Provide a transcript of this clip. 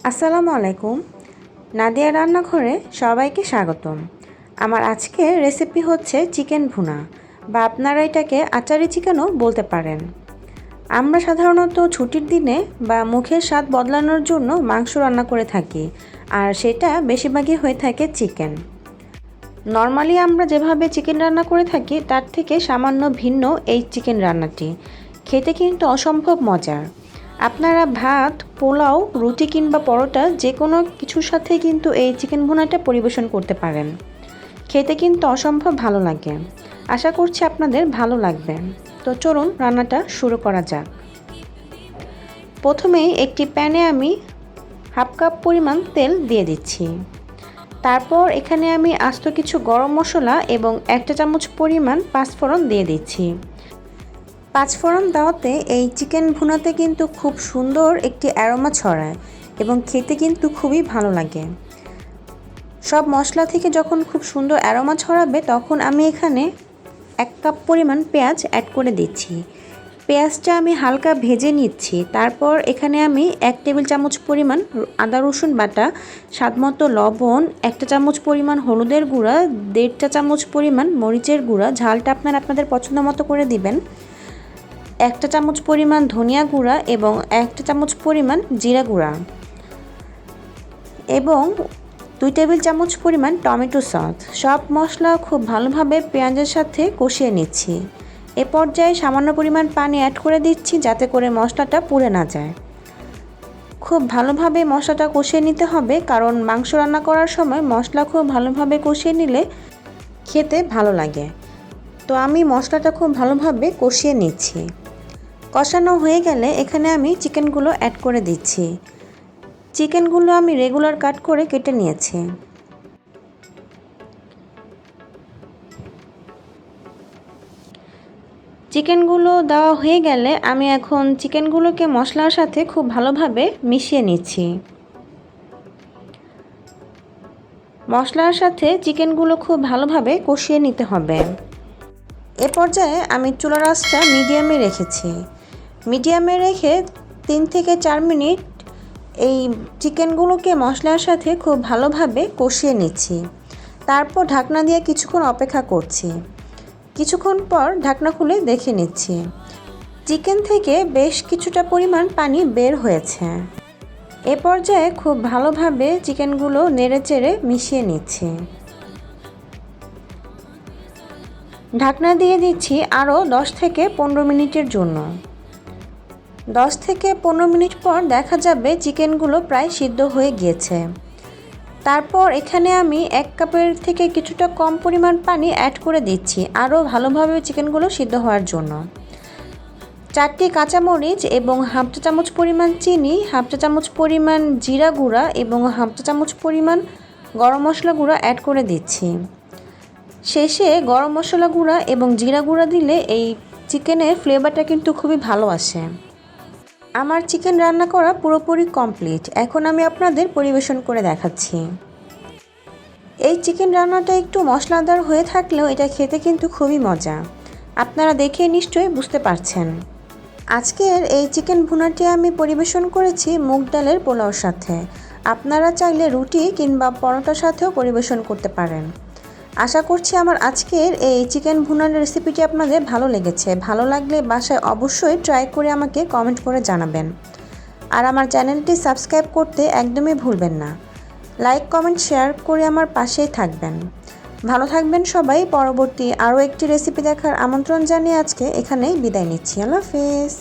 আসসালামু আলাইকুম। নাদিয়ার রান্নাঘরে সবাইকে স্বাগতম। আমার আজকের রেসিপি হচ্ছে চিকেন ভুনা, বা আপনারা এটাকে আচারি চিকেনও বলতে পারেন। আমরা সাধারণত ছুটির দিনে বা মুখের স্বাদ বদলানোর জন্য মাংস রান্না করে থাকি, আর সেটা বেশিরভাগই হয়ে থাকে চিকেন। নর্মালি আমরা যেভাবে চিকেন রান্না করে থাকি তার থেকে সামান্য ভিন্ন এই চিকেন রান্নাটি। খেতে কিন্তু অসম্ভব মজার। আপনারা ভাত, পোলাও, রুটি কিংবা পরোটা যে কোনো কিছুর সাথে কিন্তু এই চিকেন ভুনাটা পরিবেশন করতে পারেন। খেতে কিন্তু অসম্ভব ভালো লাগে। আশা করছি আপনাদের ভালো লাগবে। তো চলুন রান্নাটা শুরু করা যাক। প্রথমেই একটি প্যানে আমি হাফ কাপ পরিমাণ তেল দিয়ে দিচ্ছি। তারপর এখানে আমি আস্ত কিছু গরম মশলা এবং 1 চামচ পরিমাণ পাঁচফোড়ন দিয়ে দিচ্ছি। পাঁচফোড়ন দেওয়াতে এই চিকেন ভুনাতে কিন্তু খুব সুন্দর একটি অ্যারোমা ছড়ায় এবং খেতে কিন্তু খুবই ভালো লাগে। সব মশলা থেকে যখন খুব সুন্দর অ্যারোমা ছড়াবে তখন আমি এখানে 1 কাপ পরিমাণ পেঁয়াজ অ্যাড করে দিচ্ছি। পেঁয়াজটা আমি হালকা ভেজে নিচ্ছি। তারপর এখানে আমি 1 টেবিল চামচ পরিমাণ আদা রসুন বাটা, স্বাদমতো লবণ, 1 চামচ পরিমাণ হলুদের গুঁড়া, 1.5 চামচ পরিমাণ মরিচের গুঁড়া, ঝালটা আপনাদের পছন্দ মতো করে দিবেন, 1 চামচ পরিমাণ ধনিয়া গুঁড়া এবং 1 চামচ পরিমাণ জিরা গুঁড়া এবং 2 টেবিল চামচ পরিমাণ টমেটো সস। সব মশলা খুব ভালোভাবে পেঁয়াজের সাথে কষিয়ে নিচ্ছি। এ পর্যায়ে সামান্য পরিমাণ পানি অ্যাড করে দিচ্ছি যাতে করে মশলাটা পুড়ে না যায়। খুব ভালোভাবে মশলাটা কষিয়ে নিতে হবে, কারণ মাংস রান্না করার সময় মশলা খুব ভালোভাবে কষিয়ে নিলে খেতে ভালো লাগে। তো আমি মশলাটা খুব ভালোভাবে কষিয়ে নিচ্ছি। কষানো হয়ে গেলে এখানে আমি চিকেনগুলো অ্যাড করে দিচ্ছি। চিকেনগুলো আমি রেগুলার কাট করে কেটে নিয়েছি। চিকেনগুলো দেওয়া হয়ে গেলে আমি এখন চিকেনগুলোকে মশলার সাথে খুব ভালোভাবে মিশিয়ে নিচ্ছি। মশলার সাথে চিকেনগুলো খুব ভালোভাবে কষিয়ে নিতে হবে। এ পর্যায়ে আমি চুলার আঁচটা মিডিয়ামে রেখেছি। মিডিয়ামে রেখে 3 থেকে 4 মিনিট এই চিকেনগুলোকে মশলার সাথে খুব ভালোভাবে কষিয়ে নিচ্ছি। তারপর ঢাকনা দিয়ে কিছুক্ষণ অপেক্ষা করছি। কিছুক্ষণ পর ঢাকনা খুলে দেখে নিচ্ছি। চিকেন থেকে বেশ কিছুটা পরিমাণ পানি বের হয়েছে। এ পর্যায়ে খুব ভালোভাবে চিকেনগুলো নেড়েচেড়ে মিশিয়ে নিচ্ছি। ঢাকনা দিয়ে দিচ্ছি আরও 10 থেকে 15 মিনিটের জন্য। 10 থেকে 15 মিনিট পর দেখা যাবে চিকেনগুলো প্রায় সিদ্ধ হয়ে গিয়েছে। তারপর এখানে আমি 1 কাপের থেকে কিছুটা কম পরিমাণ পানি অ্যাড করে দিচ্ছি আরও ভালোভাবে চিকেনগুলো সিদ্ধ হওয়ার জন্য। 4টি কাঁচামরিচ এবং হাফ চা চামচ পরিমাণ চিনি, হাফ চা চামচ পরিমাণ জিরা গুঁড়া এবং হাফ চা চামচ পরিমাণ গরম মশলা গুঁড়া অ্যাড করে দিচ্ছি। শেষে গরম মশলা গুঁড়া এবং জিরা গুঁড়া দিলে এই চিকেনের ফ্লেভারটা কিন্তু খুবই ভালো আসে। আমার চিকেন রান্না করা পুরোপুরি কমপ্লিট। এখন আমি আপনাদের পরিবেশন করে দেখাচ্ছি। এই চিকেন রান্নাটা একটু মশলাদার হয়ে থাকলেও এটা খেতে কিন্তু খুবই মজা। আপনারা দেখে নিশ্চয়ই বুঝতে পারছেন। আজকের এই চিকেন ভুনাটি আমি পরিবেশন করেছি মুগ ডালের পোলাওর সাথে। আপনারা চাইলে রুটি কিংবা পরোটার সাথেও পরিবেশন করতে পারেন। আশা করছি আমার আজকের এই চিকেন ভুনার রেসিপিটি আপনাদের ভালো লেগেছে। ভালো লাগলে বাসায় অবশ্যই ট্রাই করে আমাকে কমেন্ট করে জানাবেন। আর আমার চ্যানেলটি সাবস্ক্রাইব করতে একদমই ভুলবেন না। লাইক, কমেন্ট, শেয়ার করে আমার পাশেই থাকবেন। ভালো থাকবেন সবাই। পরবর্তী আরও একটি রেসিপি দেখার আমন্ত্রণ জানিয়ে আজকে এখানেই বিদায় নিচ্ছি। আল্লাহ হাফেজ।